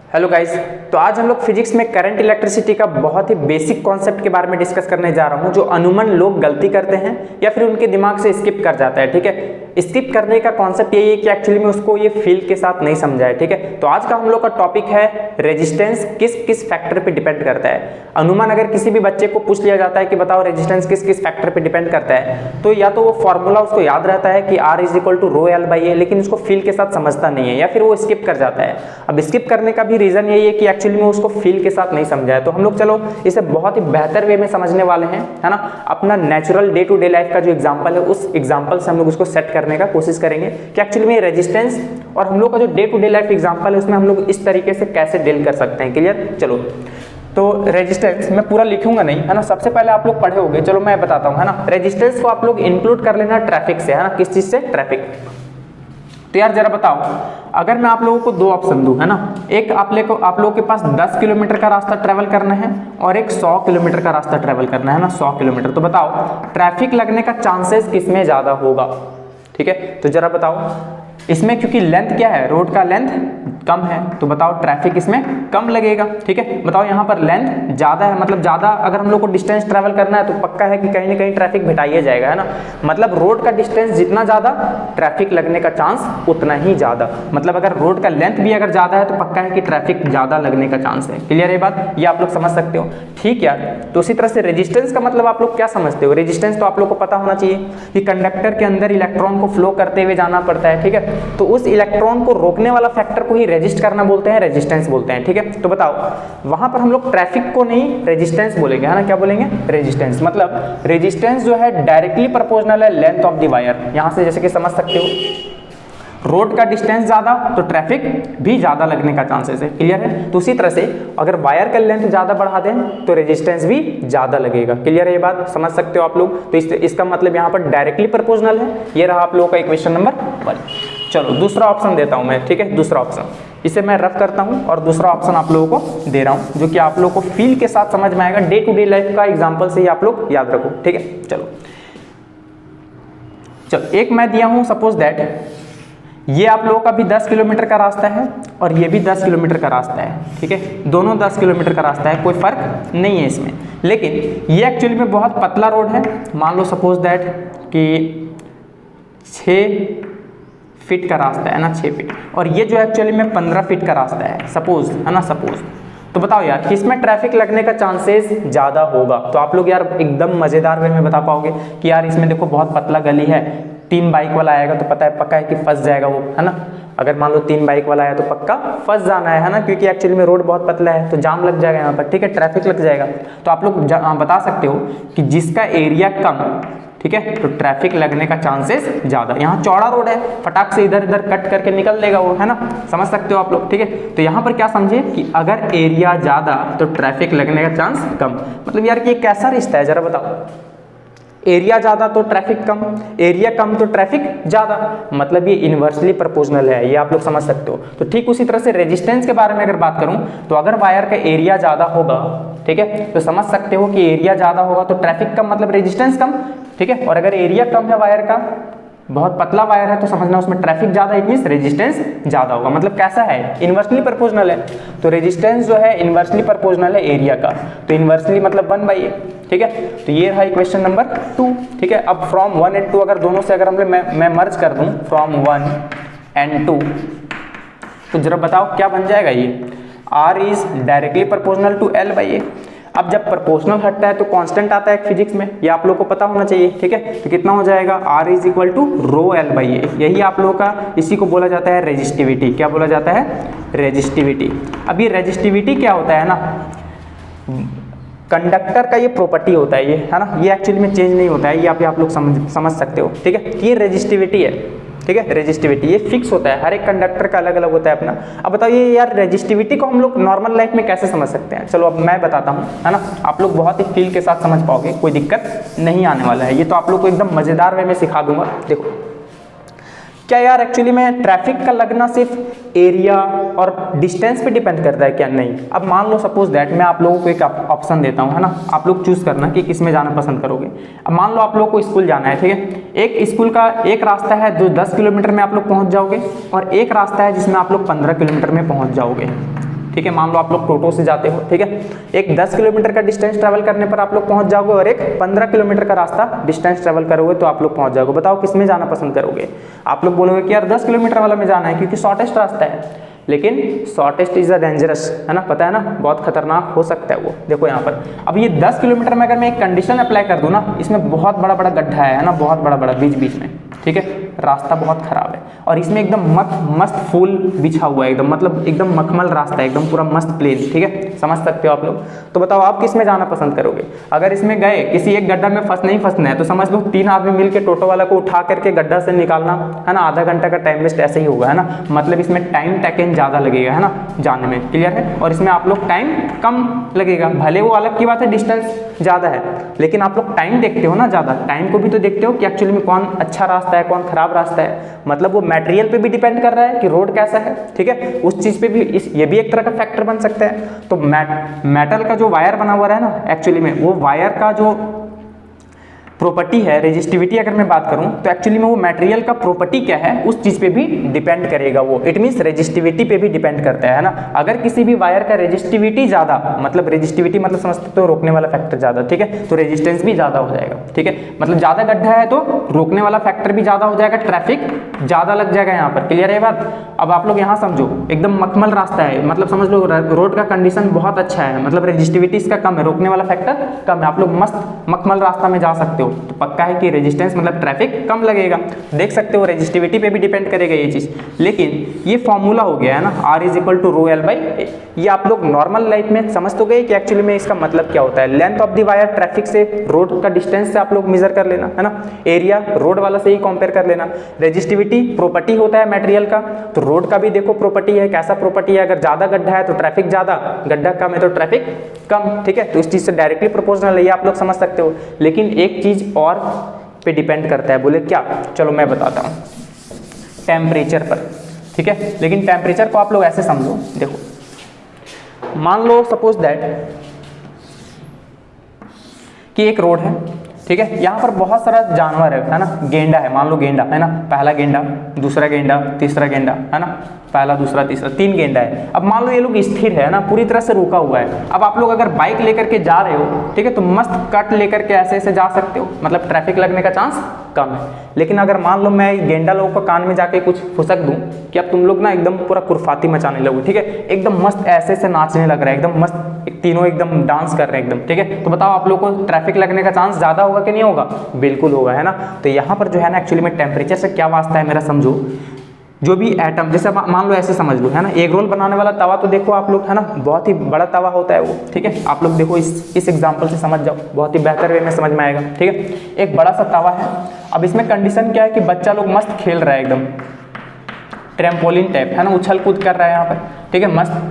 Hello guys, तो आज हम लोग फिजिक्स में करंट इलेक्ट्रिसिटी का बहुत ही बेसिक कॉन्सेप्ट के बारे में डिस्कस करने जा रहा हूं, जो अमूमन लोग गलती करते हैं या फिर उनके दिमाग से स्किप कर जाता है। ठीक है, स्किप करने का कॉन्सेप्ट यही है कि एक्चुअली में उसको ये फील के साथ नहीं समझा है। ठीक है, तो आज का हम लोग का टॉपिक है रेजिस्टेंस किस किस फैक्टर पे डिपेंड करता है। अमूमन अगर किसी भी बच्चे को पूछ लिया जाता है कि बताओ रेजिस्टेंस किस किस फैक्टर पे डिपेंड करता है, तो या तो वो फॉर्मूला उसको याद रहता है कि R is equal to rho L by A, लेकिन उसको फील के साथ समझता नहीं है या फिर वो स्किप कर जाता है। अब स्किप करने का भी रीजन यही है कि एक्चुअली में उसको फील के साथ नहीं समझा है। तो हम लोग चलो इसे बहुत ही बेहतर वे में समझने वाले हैं, है ना। अपना natural day to day life का जो एग्जांपल है, उस एग्जांपल से हम लोग उसको सेट करने का कोशिश करेंगे कि एक्चुअली में रेजिस्टेंस और हम लोग का जो day to day life example है उसमें हम लोग इस तरीके से कैसे डील कर सकते हैं। क्लियर? चलो, तो रेजिस्टेंस मैं पूरा लिखूंगा नहीं, है ना। सबसे पहले आप लोग पढ़े होंगे, चलो मैं बताता हूं, है ना। रेजिस्टेंस को आप लोग इंक्लूड कर लेना ट्रैफिक से, है ना। किस चीज से? ट्रैफिक। तो यार जरा बताओ, अगर मैं आप लोगों को दो ऑप्शन दूं, है ना, एक आप लोगों के पास 10 किलोमीटर का रास्ता ट्रेवल करना है और एक 100 किलोमीटर का रास्ता ट्रेवल करना है ना, 100 किलोमीटर, तो बताओ ट्रैफिक लगने का चांसेस किसमें ज्यादा होगा? ठीक है, तो जरा बताओ इसमें, क्योंकि लेंथ क्या है, रोड का लेंथ कम है, तो बताओ ट्रैफिक इसमें कम लगेगा। ठीक है, बताओ यहाँ पर लेंथ ज्यादा है, मतलब ज्यादा अगर हम लोग को डिस्टेंस ट्रैवल करना है तो पक्का है कि कहीं ना कहीं ट्रैफिक भेटाइए जाएगा, है ना। मतलब रोड का डिस्टेंस जितना ज्यादा, ट्रैफिक लगने का चांस उतना ही ज्यादा। मतलब अगर रोड का लेंथ भी अगर ज्यादा है तो पक्का है कि ट्रैफिक ज्यादा लगने का चांस है। क्लियर है बात? ये आप लोग समझ सकते हो। ठीक यार, तो उसी तरह से रेजिस्टेंस का मतलब आप लोग क्या समझते हो? रेजिस्टेंस तो आप लोग को पता होना चाहिए कि कंडक्टर के अंदर इलेक्ट्रॉन को फ्लो करते हुए जाना पड़ता है। ठीक है, तो उस इलेक्ट्रॉन को रोकने वाला फैक्टर को ही रेजिस्ट करना बोलते हैं, रेजिस्टेंस बोलते हैं। ठीक है, तो बताओ वहां पर हम लोग ट्रैफिक को नहीं रेजिस्टेंस बोलेंगे, है ना। क्या बोलेंगे? रेजिस्टेंस। मतलब रेजिस्टेंस जो है डायरेक्टली प्रोपोर्शनल है लेंथ ऑफ द वायर। यहां से जैसे कि समझ सकते हो, रोड का डिस्टेंस ज्यादा तो ट्रैफिक भी ज्यादा लगने का चांसेस है। क्लियर है? तो उसी तरह से अगर वायर का लेंथ ज्यादा बढ़ा दें तो रेजिस्टेंस भी ज्यादा लगेगा। क्लियर है? ये बात समझ सकते हो आप लोग। तो इसका मतलब यहाँ पर डायरेक्टली प्रोपोर्शनल है। ये रहा आप लोगों का इक्वेशन नंबर 1। चलो दूसरा ऑप्शन देता हूं मैं। ठीक है, दूसरा ऑप्शन इसे मैं रफ करता हूं और दूसरा ऑप्शन आप लोगों को दे रहा हूं, जो कि आप लोगों को फील के साथ समझ में आएगा। डे टू डे लाइफ का एग्जाम्पल से ही आप लोग याद रखो। ठीक है, चलो एक मैं दिया हूं, सपोज दैट ये आप लोगों का भी 10 किलोमीटर का रास्ता है और ये भी 10 किलोमीटर का रास्ता है। ठीक है, दोनों 10 किलोमीटर का रास्ता है, कोई फर्क नहीं है इसमें। लेकिन ये एक्चुअली में बहुत पतला रोड है। मान लो सपोज दैट कि 6 फीट का रास्ता है ना, 6 फीट, और ये जो एक्चुअली में 15 फीट का रास्ता है, सपोज, है ना, सपोज। तो बताओ यार किसमें ट्रैफिक लगने का चांसेस ज्यादा होगा? तो आप लोग यार एकदम मजेदार वे में बता पाओगे कि यार इसमें देखो बहुत पतला गली है, 3 बाइक वाला आएगा तो पक्का है कि फंस जाएगा वो, है ना। अगर मान लो 3 बाइक वाला आया तो पक्का फंस जाना है ना, क्योंकि एक्चुअली में रोड बहुत पतला है तो जाम लग जाएगा यहाँ पर। ठीक है, ट्रैफिक लग जाएगा। तो आप लोग बता सकते हो कि जिसका एरिया कम, ठीक है, तो ट्रैफिक लगने का चांसेस ज्यादा। यहाँ चौड़ा रोड है, फटाक से इधर इधर कट करके निकल लेगा वो, है ना। समझ सकते हो आप लोग। ठीक है, तो यहाँ पर क्या समझे कि अगर एरिया ज्यादा तो ट्रैफिक लगने का चांस कम। मतलब यार ये कैसा रिश्ता है जरा बताओ? एरिया ज्यादा तो ट्रैफिक कम, एरिया कम तो ट्रैफिक ज्यादा। मतलब ये इनवर्सली प्रोपोर्शनल है, ये आप लोग समझ सकते हो। तो ठीक उसी तरह से रेजिस्टेंस के बारे में अगर बात करूं, तो अगर वायर का एरिया ज्यादा होगा, ठीक है, तो समझ सकते हो कि एरिया ज्यादा होगा तो ट्रैफिक कम, मतलब रेजिस्टेंस कम। ठीक है, और अगर एरिया कम है वायर का, बहुत पतला वायर है, तो समझना उसमें ट्रैफिक ज्यादा, इट मींस रेजिस्टेंस ज्यादा होगा। मतलब कैसा है? इनवर्सली प्रोपोर्शनल है। तो रेजिस्टेंस जो है इनवर्सली प्रोपोर्शनल है एरिया का, तो इनवर्सली मतलब 1/a। ठीक है, तो ये रहा इक्वेशन नंबर 2। ठीक है, अब फ्रॉम 1 and 2 अगर दोनों से अगर मैं मर्ज कर दूं, फ्रॉम 1 and 2, तो जरा बताओ क्या बन जाएगा? ये R is directly proportional to L/a। अब जब प्रोपोर्शनल हटता है तो कांस्टेंट आता है फिजिक्स में, ये आप लोगों को पता होना चाहिए। ठीक है, तो कितना हो जाएगा? R is equal to rho L/a। यही आप लोगों का, इसी को बोला जाता है रेजिस्टिविटी। क्या बोला जाता है? रेजिस्टिविटी। अब ये रेजिस्टिविटी क्या होता है ना, कंडक्टर का ये प्रॉपर्टी होता है, ये, है ना। ये एक्चुअली में चेंज नहीं होता है, ये आप लोग समझ सकते हो। ठीक है, ये रेजिस्टिविटी है। ठीक है, रेजिस्टिविटी ये फिक्स होता है, हर एक कंडक्टर का अलग अलग होता है अपना। अब बताइए यार रेजिस्टिविटी को हम लोग नॉर्मल लाइफ में कैसे समझ सकते हैं? चलो अब मैं बताता हूँ, है ना। आप लोग बहुत ही फील के साथ समझ पाओगे, कोई दिक्कत नहीं आने वाला है। ये तो आप लोग को एकदम मजेदार वे में सिखा दूंगा। देखो क्या यार एक्चुअली में ट्रैफिक का लगना सिर्फ एरिया और डिस्टेंस पे डिपेंड करता है क्या? नहीं। अब मान लो सपोज दैट मैं आप लोगों को एक ऑप्शन देता हूँ, है ना, आप लोग चूज करना कि किस में जाना पसंद करोगे। अब मान लो आप लोगों को स्कूल जाना है, ठीक है, एक स्कूल का एक रास्ता है जो 10 किलोमीटर में आप लोग पहुँच जाओगे और एक रास्ता है जिसमें आप लोग 15 किलोमीटर में पहुँच जाओगे। ठीक है। मान लो आप लोग टोटो से जाते हो, ठीक है, एक 10 किलोमीटर का डिस्टेंस ट्रैवल करने पर आप लोग पहुंच जाओगे और एक 15 किलोमीटर का रास्ता डिस्टेंस ट्रैवल करोगे तो आप लोग पहुंच जाओगे। बताओ किस में जाना पसंद करोगे? आप लोग बोलोगे कि यार 10 किलोमीटर वाला में जाना है क्योंकि शॉर्टेस्ट रास्ता है, लेकिन शॉर्टेस्ट इज अ डेंजरस, है ना, पता है ना, बहुत खतरनाक हो सकता है वो। देखो यहाँ पर अब ये 10 किलोमीटर में अगर मैं एक कंडीशन अप्लाई कर दूं ना, इसमें बहुत बड़ा बड़ा गड्ढा है ना, बहुत बड़ा बड़ा बीच बीच में, ठीक है, रास्ता बहुत खराब है और इसमें एकदम मस्त फूल बिछा हुआ है, एकदम मतलब एकदम मखमल रास्ता है, एकदम पूरा मस्त प्लेन, ठीक है, समझ सकते हो आप लोग। तो बताओ आप किस में जाना पसंद करोगे? अगर इसमें गए किसी एक गड्ढा में नहीं फंसना है तो समझ लो 3 आदमी मिलकर टोटो वाला को उठा करके गड्ढा से निकालना, है ना, आधा घंटा का टाइम वेस्ट ऐसे ही होगा, है ना, मतलब इसमें टाइम टेकन ज़्यादा लगेगा, है ना, जाने में, क्लियर है। और इसमें आप लोग टाइम कम लगेगा, भले वो अलग की बात है डिस्टेंस ज़्यादा है, लेकिन आप लोग टाइम देखते हो ना, ज़्यादा टाइम को भी तो देखते हो कि एक्चुअली में कौन अच्छा रास्ता है कौन खराब रास्ता है, मतलब वो मटेरियल पे भी डिपेंड कर रहा है कि रोड कैसा है, ठीक है, उस चीज़ पे भी ये भी एक तरह का फैक्टर बन सकता है। तो मेटल का जो वायर बना हुआ है ना, एक्चुअली में वो वायर का जो प्रॉपर्टी है, रेजिस्टिविटी अगर मैं बात करूं तो एक्चुअली में वो मटेरियल का प्रॉपर्टी क्या है उस चीज़ पे भी डिपेंड करेगा वो, इट मीन्स रेजिस्टिविटी पे भी डिपेंड करता है ना। अगर किसी भी वायर का रेजिस्टिविटी ज़्यादा, मतलब रेजिस्टिविटी मतलब समझते तो रोकने वाला फैक्टर ज़्यादा, ठीक है, तो रेजिस्टेंस भी ज़्यादा हो जाएगा, ठीक है, मतलब ज़्यादा गड्ढा है तो रोकने वाला फैक्टर भी ज़्यादा हो जाएगा, ट्रैफिक ज़्यादा लग जाएगा यहाँ पर, क्लियर है बात। अब आप लोग यहाँ समझो एकदम मखमल रास्ता है, मतलब समझ लो रोड का कंडीशन बहुत अच्छा है, मतलब रेजिस्टिविटी इसका कम है, रोकने वाला फैक्टर कम है, आप लोग मस्त मखमल रास्ता में जा सकते हो तो पक्का है कि रेजिस्टेंस मतलब ट्रैफिक कम लगेगा। देख सकते हो रेजिस्टिविटी पे भी डिपेंड करेगा ये चीज़। लेकिन ये फॉर्मूला हो गया है ना, R is equal to rho L by A, ये आप लोग नॉर्मल लाइफ में समझ तो गए कि एक्चुअली में इसका मतलब क्या होता है। Length of the wire traffic से, रोड का डिस्टेंस से आप लोग मेजर कर लेना, है ना, एरिया रोड वाला से ही कंपेयर कर लेना। रेजिस्टिविटी प्रॉपर्टी होता है मटेरियल का, तो रोड का भी देखो प्रॉपर्टी है, कैसा प्रॉपर्टी है, अगर ज़्यादा गड्ढा है तो ट्रैफिक ज़्यादा, गड्ढा कम है तो ट्रैफिक कम, ठीक है, तो इस चीज़ से डायरेक्टली प्रोपोर्शनल है, ये आप लोग समझ सकते हो। लेकिन एक चीज़ और पे डिपेंड करता है, बोले क्या, चलो मैं बताता हूँ, टेम्परेचर पर, ठीक है। लेकिन टेम्परेचर को आप लोग ऐसे समझो, देखो मान लो सपोज दैट कि एक रोड है, ठीक है, यहाँ पर बहुत सारा जानवर है ना, गेंडा है, मान लो गेंडा है ना, पहला गेंडा, दूसरा गेंडा, तीसरा गेंडा, है ना, पहला दूसरा तीसरा 3 गेंडा है। अब मान लो ये लोग स्थिर है ना, पूरी तरह से रुका हुआ है। अब आप लोग अगर बाइक लेकर के जा रहे हो, ठीक है, तो मस्त कट लेकर के ऐसे ऐसे जा सकते हो, मतलब ट्रैफिक लगने का चांस कम है। लेकिन अगर मान लो मैं गेंडा लोगों को कान में जाके कुछ फुसक दूं कि अब तुम लोग ना एकदम पूरा कुरफाती मचाने लगो, ठीक है, एकदम मस्त ऐसे ऐसे नाचने लग रहा है, एकदम मस्त तीनों एकदम डांस कर रहे हैं एकदम, ठीक है, तो बताओ आप लोग को ट्रैफिक लगने का चांस ज़्यादा होगा कि नहीं होगा? बिल्कुल होगा, है ना। तो यहाँ पर जो है ना एक्चुअली में टेम्परेचर से क्या वास्ता है मेरा, समझो, जो भी एटम, जैसे मान लो ऐसे समझ लो, है ना, एग रोल बनाने वाला तवा तो देखो आप लोग, है ना, बहुत ही बड़ा तवा होता है वो, ठीक है, आप लोग देखो इस एग्जांपल से समझ जाओ, बहुत ही बेहतर वे में समझ में आएगा, ठीक है। एक बड़ा सा तवा है, अब इसमें कंडीशन क्या है कि बच्चा लोग मस्त खेल रहा है, एकदम ट्रैम्पोलिन टाइप, है ना, उछल कूद कर रहा है यहाँ पर, ठीक है, मस्त।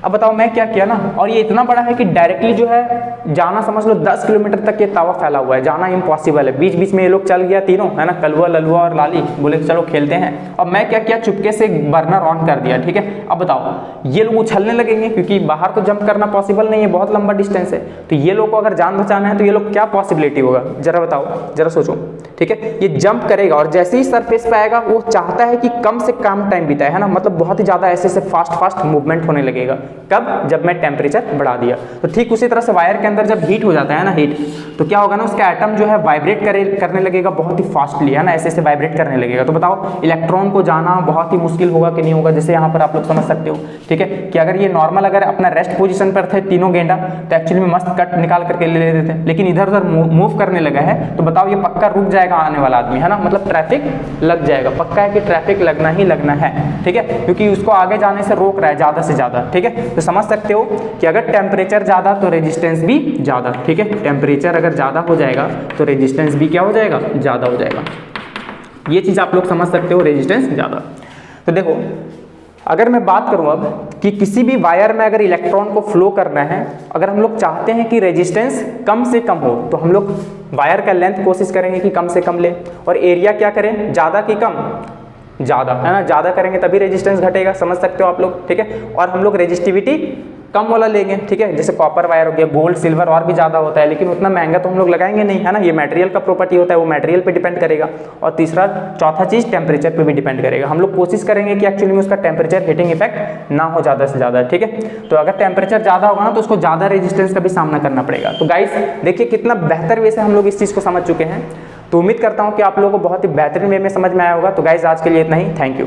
अब बताओ मैं क्या किया ना, और ये इतना बड़ा है कि डायरेक्टली जो है जाना समझ लो 10 किलोमीटर तक ये तावा फैला हुआ है, जाना इम्पॉसिबल है। बीच बीच में ये लोग चल गया तीनों, है ना, कलवा ललुआ और लाली, बोले चलो खेलते हैं। अब मैं क्या किया, चुपके से बर्नर ऑन कर दिया, ठीक है। अब बताओ ये लोग उछलने लगेंगे क्योंकि बाहर तो जंप करना पॉसिबल नहीं है, बहुत लंबा डिस्टेंस है, तो ये लोग को अगर जान बचाना है तो ये लोग क्या पॉसिबिलिटी होगा, जरा बताओ, जरा सोचो, ठीक है। ये जंप करेगा और जैसे ही सरफेस पे आएगा वो चाहता है कि कम से कम टाइम बिताए, है ना, मतलब बहुत ही ज़्यादा ऐसे ऐसे फास्ट मूवमेंट होने लगेगा। कब? जब मैं टेम्परेचर बढ़ा दिया। तो ठीक उसी तरह से वायर के अंदर जब हीट हो जाता है ना, हीट, तो क्या होगा ना, उसका एटम जो है वाइब्रेट करने लगेगा बहुत ही फास्टली, है ना, ऐसे ऐसे वाइब्रेट करने लगेगा। तो बताओ इलेक्ट्रॉन को जाना बहुत ही मुश्किल होगा कि नहीं होगा, जैसे यहाँ पर आप लोग समझ सकते हो, ठीक है, कि अगर ये नॉर्मल अगर अपना रेस्ट पोजीशन पर थे तीनों गेंडा तो एक्चुअली में मस्त कट निकाल करके ले लेते थे, लेकिन इधर उधर मूव करने लगा है, तो बताओ ये पक्का रुक जाएगा आने वाला आदमी, है ना, मतलब ट्रैफिक लग जाएगा, पक्का है कि ट्रैफिक लगना ही लगना है, ठीक है, क्योंकि उसको आगे जाने से रोक रहा है ज़्यादा से ज़्यादा, ठीक है। तो समझ सकते हो कि अगर टेम्परेचर ज़्यादा तो रेजिस्टेंस भी ज़्यादा, ठीक है, टेम्परेचर अगर ज़्यादा हो जाएगा तो रेजिस्टेंस भी क्या हो जाएगा, ज़्यादा हो जाएगा। ये चीज़ आप लोग समझ सकते हो, रेजिस्टेंस ज़्यादा। तो देखो अगर मैं बात करूं अब कि किसी भी वायर में अगर इलेक्ट्रॉन को फ्लो करना है, अगर हम लोग चाहते हैं कि रेजिस्टेंस कम से कम हो, तो हम लोग वायर का लेंथ कोशिश करेंगे कि कम से कम ले, और एरिया क्या करें, ज़्यादा कि कम, ज़्यादा, है ना, ज़्यादा करेंगे तभी रेजिस्टेंस घटेगा, समझ सकते हो आप लोग, ठीक है। और हम लोग रेजिस्टिविटी कम वाला लेंगे, ठीक है, जैसे कॉपर वायर हो गया, गोल्ड सिल्वर और भी ज़्यादा होता है, लेकिन उतना महंगा तो हम लोग लगाएंगे नहीं, है ना, ये मटेरियल का प्रॉपर्टी होता है, वो मटेरियल पे डिपेंड करेगा। और तीसरा चौथा चीज़ टेम्परेचर पे भी डिपेंड करेगा। हम लोग कोशिश करेंगे कि एक्चुअली में उसका टेम्परेचर हीटिंग इफेक्ट ना हो ज़्यादा से ज़्यादा, ठीक है। तो अगर टेम्परेचर ज़्यादा होगा ना तो उसको ज़्यादा रेजिस्टेंस का भी सामना करना पड़ेगा। तो गाइस देखिए कितना बेहतर वे से हम लोग इस चीज़ को समझ चुके हैं। तो उम्मीद करता हूँ कि आप लोगों को बहुत ही बेहतरीन वे में समझ में आया होगा। तो गाइस आज के लिए इतना ही, थैंक यू।